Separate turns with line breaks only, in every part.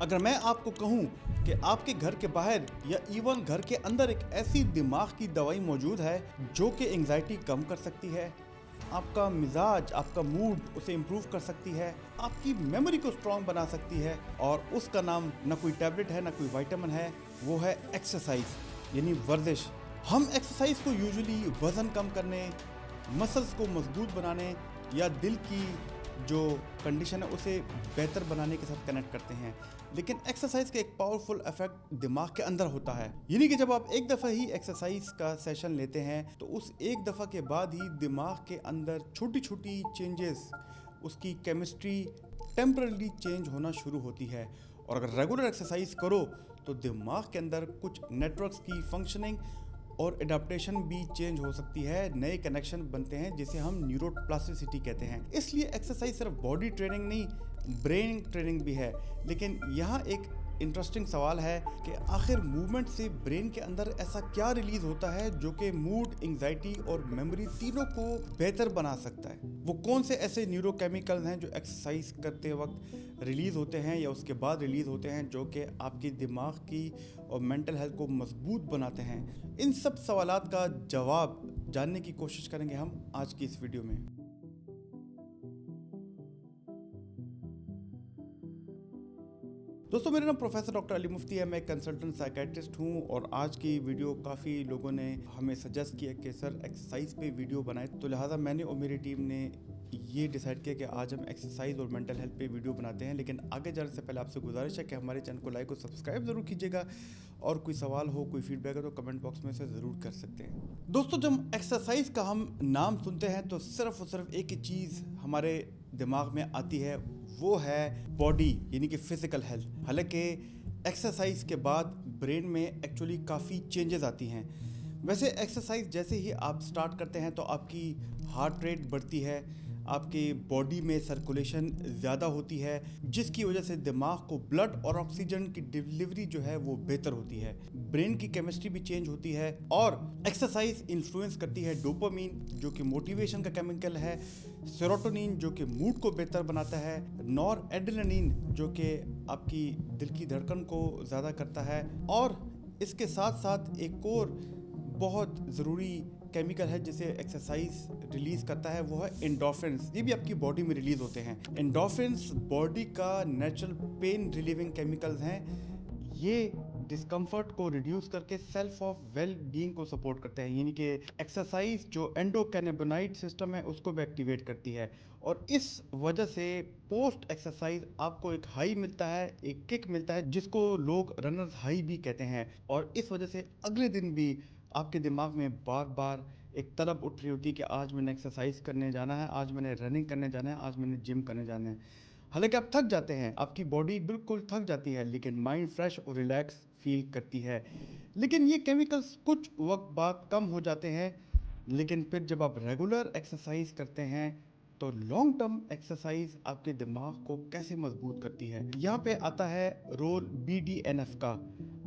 अगर मैं आपको कहूं कि आपके घर के बाहर या इवन घर के अंदर एक ऐसी दिमाग की दवाई मौजूद है जो कि एंजाइटी कम कर सकती है, आपका मिजाज, आपका मूड उसे इम्प्रूव कर सकती है, आपकी मेमोरी को स्ट्रांग बना सकती है, और उसका नाम न कोई टैबलेट है, न कोई विटामिन है, वो है एक्सरसाइज यानी वर्जिश। हम एक्सरसाइज को यूजुअली वजन कम करने, मसल्स को मजबूत बनाने या दिल की जो कंडीशन है उसे बेहतर बनाने के साथ कनेक्ट करते हैं, लेकिन एक्सरसाइज का एक पावरफुल इफेक्ट दिमाग के अंदर होता है। यानी कि जब आप एक दफ़ा ही एक्सरसाइज का सेशन लेते हैं तो उस एक दफ़ा के बाद ही दिमाग के अंदर छोटी छोटी चेंजेस, उसकी केमिस्ट्री टेम्परली चेंज होना शुरू होती है। और अगर रेगुलर एक्सरसाइज करो तो दिमाग के अंदर कुछ नेटवर्क्स की फंक्शनिंग और एडाप्टेशन भी चेंज हो सकती है, नए कनेक्शन बनते हैं जिसे हम न्यूरोप्लास्टिसिटी कहते हैं। इसलिए एक्सरसाइज सिर्फ बॉडी ट्रेनिंग नहीं, ब्रेन ट्रेनिंग भी है। लेकिन यहाँ एक इंटरेस्टिंग सवाल है कि आखिर मूवमेंट से ब्रेन के अंदर ऐसा क्या रिलीज होता है जो कि मूड, एंजाइटी और मेमोरी तीनों को बेहतर बना सकता है। वो कौन से ऐसे न्यूरोकेमिकल्स हैं जो एक्सरसाइज करते वक्त रिलीज होते हैं या उसके बाद रिलीज होते हैं जो कि आपकी दिमाग की और मेंटल हेल्थ को मजबूत बनाते हैं। इन सब सवालात का जवाब जानने की कोशिश करेंगे हम आज की इस वीडियो में। दोस्तों, मेरा नाम प्रोफेसर डॉक्टर अली मुफ्ती है। मैं कंसल्टेंट साइकेट्रिस्ट हूं और आज की वीडियो काफ़ी लोगों ने हमें सजेस्ट किया कि सर एक्सरसाइज पे वीडियो बनाए, तो लिहाजा मैंने और मेरी टीम ने ये डिसाइड किया कि आज हम एक्सरसाइज और मेंटल हेल्थ पे वीडियो बनाते हैं। लेकिन आगे जाने से पहले आपसे गुजारिश है कि हमारे चैनल को लाइक और सब्सक्राइब ज़रूर कीजिएगा, और कोई सवाल हो, कोई फीडबैक है तो कमेंट बॉक्स में से ज़रूर कर सकते हैं। दोस्तों, जब एक्सरसाइज का हम नाम सुनते हैं तो सिर्फ और सिर्फ एक ही चीज़ हमारे दिमाग में आती है, वो है बॉडी यानी कि फिजिकल हेल्थ। हालांकि एक्सरसाइज के बाद ब्रेन में एक्चुअली काफ़ी चेंजेस आती हैं। वैसे एक्सरसाइज जैसे ही आप स्टार्ट करते हैं तो आपकी हार्ट रेट बढ़ती है, आपके बॉडी में सर्कुलेशन ज़्यादा होती है, जिसकी वजह से दिमाग को ब्लड और ऑक्सीजन की डिलीवरी जो है वो बेहतर होती है। ब्रेन की केमिस्ट्री भी चेंज होती है, और एक्सरसाइज इन्फ्लुएंस करती है डोपामीन जो कि मोटिवेशन का केमिकल है, सेरोटोनिन जो कि मूड को बेहतर बनाता है, नॉर एड्रेनालिन जो कि आपकी दिल की धड़कन को ज़्यादा करता है, और इसके साथ साथ एक और बहुत ज़रूरी केमिकल है जिसे एक्सरसाइज रिलीज करता है, वो है एंडोर्फिन्स। ये भी आपकी बॉडी में रिलीज होते हैं। एंडोर्फिन्स बॉडी का नेचुरल पेन रिलीविंग केमिकल्स हैं। ये डिस्कम्फर्ट को रिड्यूस करके सेल्फ ऑफ वेल बीइंग को सपोर्ट करते हैं, यानी कि एक्सरसाइज जो एंडोकैनाबिनॉइड सिस्टम है उसको भी एक्टिवेट करती है, और इस वजह से पोस्ट एक्सरसाइज आपको एक हाई मिलता है, एक किक मिलता है, जिसको लोग रनर्स हाई भी कहते हैं। और इस वजह से अगले दिन भी आपके दिमाग में बार बार एक तलब उठ रही होती है कि आज मैंने एक्सरसाइज करने जाना है, आज मैंने रनिंग करने जाना है, आज मैंने जिम करने जाना है। हालांकि आप थक जाते हैं, आपकी बॉडी बिल्कुल थक जाती है, लेकिन माइंड फ्रेश और रिलैक्स फील करती है। लेकिन ये केमिकल्स कुछ वक्त बाद कम हो जाते हैं, लेकिन फिर जब आप रेगुलर एक्सरसाइज करते हैं तो लॉन्ग टर्म एक्सरसाइज आपके दिमाग को कैसे मजबूत करती है। यहाँ पे आता है रोल BDNF का।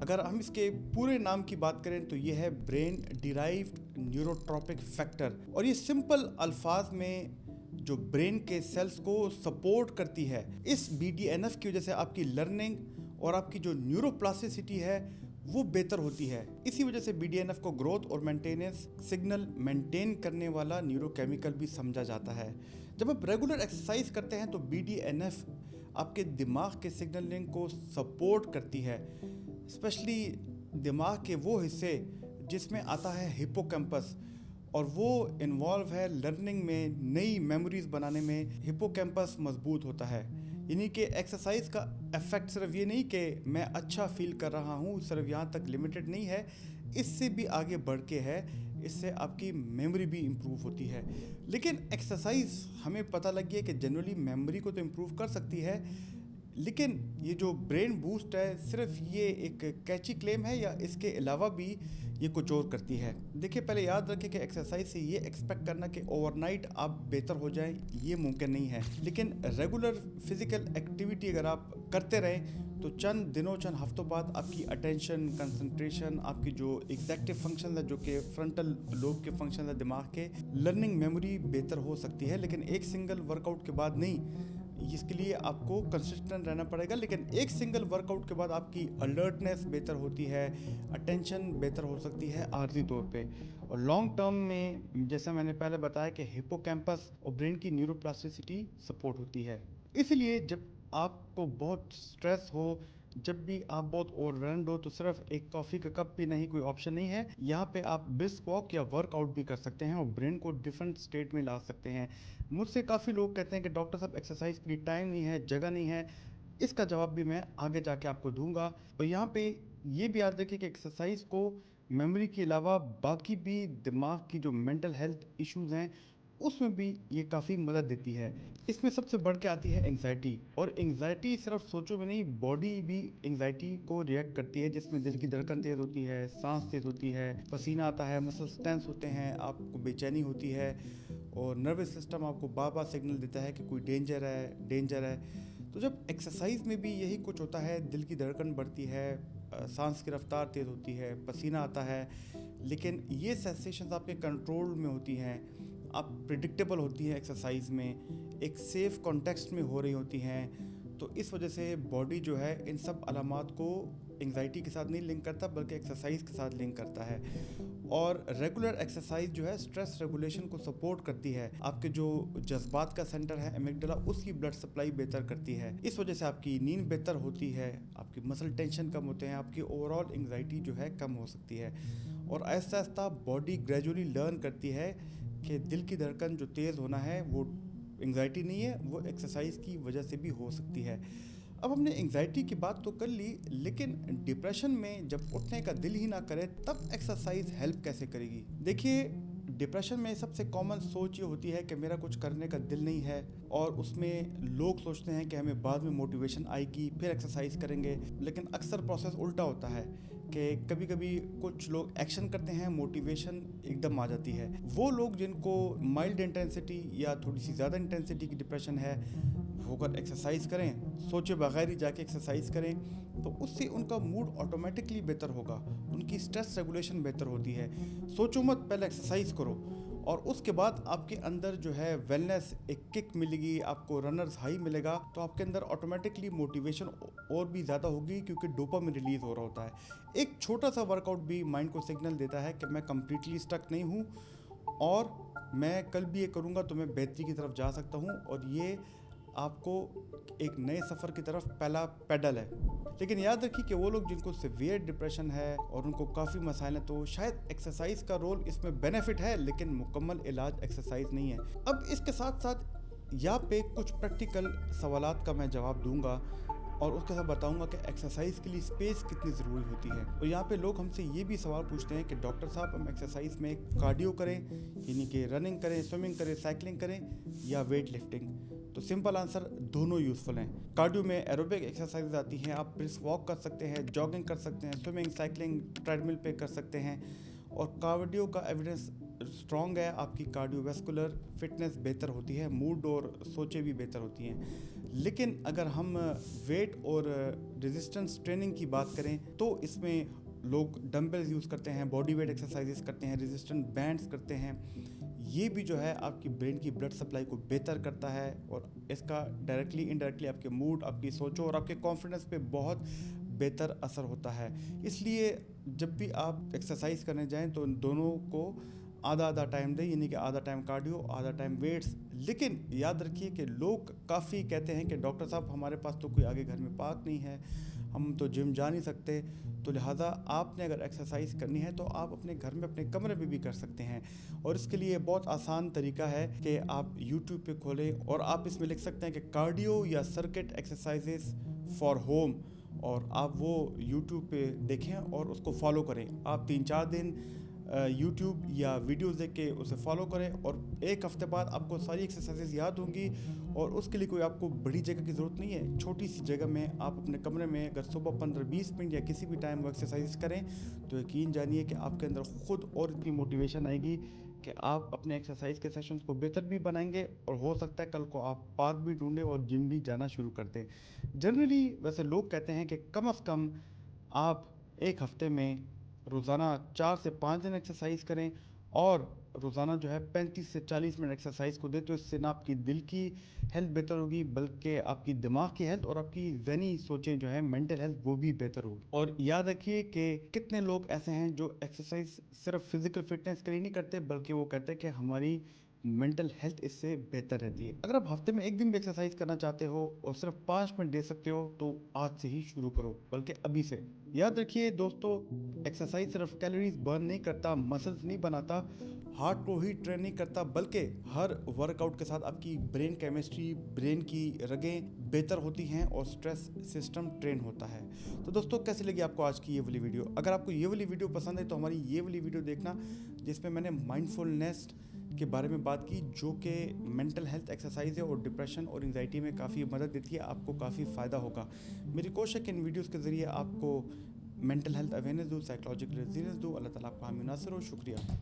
अगर हम इसके पूरे नाम की बात करें तो ये है ब्रेन डिराइव्ड न्यूरोट्रॉपिक फैक्टर, और ये सिंपल अल्फाज में जो ब्रेन के सेल्स को सपोर्ट करती है। इस BDNF की वजह से आपकी लर्निंग और आपकी जो न्यूरोप्लास्टिसिटी है वो बेहतर होती है। इसी वजह से BDNF को ग्रोथ और मेंटेनेंस सिग्नल मेंटेन करने वाला न्यूरोकेमिकल भी समझा जाता है। जब आप रेगुलर एक्सरसाइज करते हैं तो BDNF आपके दिमाग के सिग्नलिंग को सपोर्ट करती है, स्पेशली दिमाग के वो हिस्से जिसमें आता है हिप्पोकैम्पस, और वो इन्वॉल्व है लर्निंग में, नई मेमोरीज बनाने में। हिप्पोकैम्पस मजबूत होता है, यानी कि एक्सरसाइज का इफेक्ट सिर्फ ये नहीं कि मैं अच्छा फील कर रहा हूँ, सिर्फ यहाँ तक लिमिटेड नहीं है, इससे भी आगे बढ़ के है, इससे आपकी मेमोरी भी इम्प्रूव होती है। लेकिन एक्सरसाइज हमें पता लग गया कि जनरली मेमोरी को तो इम्प्रूव कर सकती है, लेकिन ये जो ब्रेन बूस्ट है सिर्फ ये एक कैची क्लेम है, या इसके अलावा भी ये कुछ और करती है। देखिए, पहले याद रखें कि एक्सरसाइज से ये एक्सपेक्ट करना कि ओवरनाइट आप बेहतर हो जाएं, ये मुमकिन नहीं है। लेकिन रेगुलर फिजिकल एक्टिविटी अगर आप करते रहें तो चंद दिनों, चंद हफ्तों बाद आपकी अटेंशन, कंसंट्रेशन, आपकी जो एग्जेक्टिव फंक्शन है, जो कि फ्रंटल लोब के फंक्शन है दिमाग के, लर्निंग, मेमोरी बेहतर हो सकती है। लेकिन एक सिंगल वर्कआउट के बाद नहीं, इसके लिए आपको कंसिस्टेंट रहना पड़ेगा, लेकिन एक सिंगल वर्कआउट के बाद आपकी अलर्टनेस बेहतर होती है, अटेंशन बेहतर हो सकती है आर्जी तौर पे। और लॉन्ग टर्म में जैसा मैंने पहले बताया कि हिप्पोकैम्पस और ब्रेन की न्यूरोप्लास्टिसिटी सपोर्ट होती है। इसलिए जब आपको बहुत स्ट्रेस हो, जब भी आप बहुत ओवरवेल्म्ड हो, तो सिर्फ एक कॉफ़ी का कप भी नहीं कोई ऑप्शन नहीं है। यहाँ पे आप ब्रिस्क वॉक या वर्कआउट भी कर सकते हैं और ब्रेन को डिफरेंट स्टेट में ला सकते हैं। मुझसे काफ़ी लोग कहते हैं कि डॉक्टर साहब एक्सरसाइज के लिए टाइम नहीं है, जगह नहीं है। इसका जवाब भी मैं आगे जाके आपको दूंगा। और यहाँ पे ये भी याद रखिए कि एक्सरसाइज को मेमोरी के अलावा बाकी भी दिमाग की जो मेंटल हेल्थ इश्यूज हैं उसमें भी ये काफ़ी मदद देती है। इसमें सबसे बढ़ के आती है एंग्जाइटी, और एंग्जाइटी सिर्फ सोचो में नहीं, बॉडी भी एंग्जाइटी को रिएक्ट करती है, जिसमें दिल की धड़कन तेज़ होती है, सांस तेज़ होती है, पसीना आता है, मसल्स टेंस होते हैं, आपको बेचैनी होती है और नर्वस सिस्टम आपको बार बार सिग्नल देता है कि कोई डेंजर है, डेंजर है। तो जब एक्सरसाइज में भी यही कुछ होता है, दिल की धड़कन बढ़ती है, सांस की रफ्तार तेज़ होती है, पसीना आता है, लेकिन ये सेंसेशंस आपके कंट्रोल में होती हैं, आप प्रिडिक्टेबल होती हैं एक्सरसाइज में, एक सेफ कॉन्टेक्स्ट में हो रही होती हैं। तो इस वजह से बॉडी जो है इन सब अलामात को एंग्जाइटी के साथ नहीं लिंक करता, बल्कि एक्सरसाइज के साथ लिंक करता है। और रेगुलर एक्सरसाइज जो है स्ट्रेस रेगुलेशन को सपोर्ट करती है, आपके जो जज्बात का सेंटर है एमिगडाला, उसकी ब्लड सप्लाई बेहतर करती है। इस वजह से आपकी नींद बेहतर होती है, आपकी मसल टेंशन कम होते हैं, आपकी ओवरऑल एंग्जाइटी जो है कम हो सकती है। और Aahista Aahista body gradually learn करती है कि दिल की धड़कन जो तेज़ होना है वो एंग्जाइटी नहीं है, वो एक्सरसाइज की वजह से भी हो सकती है। अब हमने एंग्जाइटी की बात तो कर ली, लेकिन डिप्रेशन में जब उठने का दिल ही ना करे तब एक्सरसाइज हेल्प कैसे करेगी? देखिए, डिप्रेशन में सबसे कॉमन सोच ये होती है कि मेरा कुछ करने का दिल नहीं है, और उसमें लोग सोचते हैं कि हमें बाद में मोटिवेशन आएगी फिर एक्सरसाइज करेंगे। लेकिन अक्सर प्रोसेस उल्टा होता है कि कभी कभी कुछ लोग एक्शन करते हैं, मोटिवेशन एकदम आ जाती है। वो लोग जिनको माइल्ड इंटेंसिटी या थोड़ी सी ज़्यादा इंटेंसिटी की डिप्रेशन है, वो अगर एक्सरसाइज करें, सोचे बगैर ही जाके एक्सरसाइज करें, तो उससे उनका मूड ऑटोमेटिकली बेहतर होगा, उनकी स्ट्रेस रेगुलेशन बेहतर होती है। सोचो मत, पहले एक्सरसाइज करो और उसके बाद आपके अंदर जो है वेलनेस, एक किक मिलेगी, आपको रनर्स हाई मिलेगा, तो आपके अंदर ऑटोमेटिकली मोटिवेशन और भी ज़्यादा होगी, क्योंकि डोपामिन रिलीज हो रहा होता है। एक छोटा सा वर्कआउट भी माइंड को सिग्नल देता है कि मैं कंप्लीटली स्टक नहीं हूँ और मैं कल भी ये करूँगा तो मैं बेहतरी की तरफ जा सकता हूँ, और ये आपको एक नए सफ़र की तरफ पहला पैडल है। लेकिन याद रखिए कि वो लोग जिनको सिवियर डिप्रेशन है और उनको काफ़ी मसाइल हैं, तो शायद एक्सरसाइज का रोल इसमें बेनिफिट है, लेकिन मुकम्मल इलाज एक्सरसाइज नहीं है। अब इसके साथ साथ यहाँ पे कुछ प्रैक्टिकल सवालात का मैं जवाब दूंगा और उसके साथ बताऊंगा कि एक्सरसाइज के लिए स्पेस कितनी ज़रूरी होती है। और यहाँ पे लोग हमसे ये भी सवाल पूछते हैं कि डॉक्टर साहब, हम एक्सरसाइज में कार्डियो करें, यानी कि रनिंग करें, स्विमिंग करें, साइकिलिंग करें, या वेट लिफ्टिंग? तो सिंपल आंसर, दोनों यूज़फुल हैं। कार्डियो में एरोबिक एक्सरसाइज आती हैं, आप ब्रिस्क वॉक कर सकते हैं, जॉगिंग कर सकते हैं, स्विमिंग, साइकिलिंग, ट्रेडमिल पे कर सकते हैं। और कार्डियो का एविडेंस स्ट्रॉन्ग है, आपकी कार्डियोवैस्कुलर फिटनेस बेहतर होती है, मूड और सोचें भी बेहतर होती हैं। लेकिन अगर हम वेट और रेजिस्टेंस ट्रेनिंग की बात करें, तो इसमें लोग डंबल्स यूज़ करते हैं, बॉडी वेट एक्सरसाइजेस करते हैं, रेजिस्टेंट बैंड्स करते हैं। ये भी जो है आपकी ब्रेन की ब्लड सप्लाई को बेहतर करता है, और इसका डायरेक्टली इनडायरेक्टली आपके मूड, आपकी सोचों और आपके कॉन्फिडेंस पे बहुत बेहतर असर होता है। इसलिए जब भी आप एक्सरसाइज करने जाएं तो दोनों को आधा आधा टाइम दें, यानी कि आधा टाइम कार्डियो, आधा टाइम वेट्स। लेकिन याद रखिए कि लोग काफ़ी कहते हैं कि डॉक्टर साहब, हमारे पास तो कोई आगे घर में पार्क नहीं है, हम तो जिम जा नहीं सकते। तो लिहाजा आपने अगर एक्सरसाइज करनी है तो आप अपने घर में, अपने कमरे में भी कर सकते हैं। और इसके लिए बहुत आसान तरीका है कि आप यूट्यूब पे खोलें और आप इसमें लिख सकते हैं कि कार्डियो या सर्किट एक्सरसाइजेस फॉर होम, और आप वो यूट्यूब पे देखें और उसको फॉलो करें। आप 3-4 दिन यूट्यूब या वीडियोस देख के उसे फॉलो करें, और एक हफ्ते बाद आपको सारी एक्सरसाइजेज याद होंगी। और उसके लिए कोई आपको बड़ी जगह की ज़रूरत नहीं है, छोटी सी जगह में आप अपने कमरे में अगर सुबह 15-20 मिनट या किसी भी टाइम वो एक्सरसाइज करें, तो यकीन जानिए कि आपके अंदर खुद और इतनी मोटिवेशन आएगी कि आप अपने एक्सरसाइज के सेशंस को बेहतर भी बनाएंगे, और हो सकता है कल को आप पार्क भी ढूंढें और जिम भी जाना शुरू कर दें। जनरली वैसे लोग कहते हैं कि कम से कम आप एक हफ्ते में रोज़ाना 4 से 5 दिन एक्सरसाइज करें, और रोज़ाना जो है 35 से 40 मिनट एक्सरसाइज को दें, तो इससे ना आपकी दिल की हेल्थ बेहतर होगी, बल्कि आपकी दिमाग की हेल्थ और आपकी ज़हनी सोचें जो है मेंटल हेल्थ वो भी बेहतर होगी। और याद रखिए कि कितने लोग ऐसे हैं जो एक्सरसाइज सिर्फ फिजिकल फिटनेस के लिए नहीं करते, बल्कि वो कहते हैं कि हमारी मेंटल हेल्थ इससे बेहतर रहती है। अगर आप हफ्ते में एक दिन भी एक्सरसाइज करना चाहते हो और सिर्फ 5 मिनट दे सकते हो, तो आज से ही शुरू करो, बल्कि अभी से। याद रखिए दोस्तों, एक्सरसाइज सिर्फ कैलोरीज बर्न नहीं करता, मसल्स नहीं बनाता, हार्ट को ही ट्रेन नहीं करता, बल्कि हर वर्कआउट के साथ आपकी ब्रेन केमिस्ट्री, ब्रेन की रगें बेहतर होती हैं और स्ट्रेस सिस्टम ट्रेन होता है। तो दोस्तों, कैसी लगी आपको आज की ये वाली वीडियो? अगर आपको ये वाली वीडियो पसंद है तो हमारी ये वाली वीडियो देखना, जिसमें मैंने माइंडफुलनेस के बारे में बात की, जो कि मेंटल हेल्थ एक्सरसाइज है और डिप्रेशन और एंजाइटी में काफ़ी मदद देती है, आपको काफ़ी फ़ायदा होगा। मेरी कोशिश है कि इन वीडियोस के ज़रिए आपको मेंटल हेल्थ अवेयरनेस दूँ, साइकोलॉजिकल रेजिलियंस दूँ। अल्लाह ताला आपका हामी नासिर हो। शुक्रिया।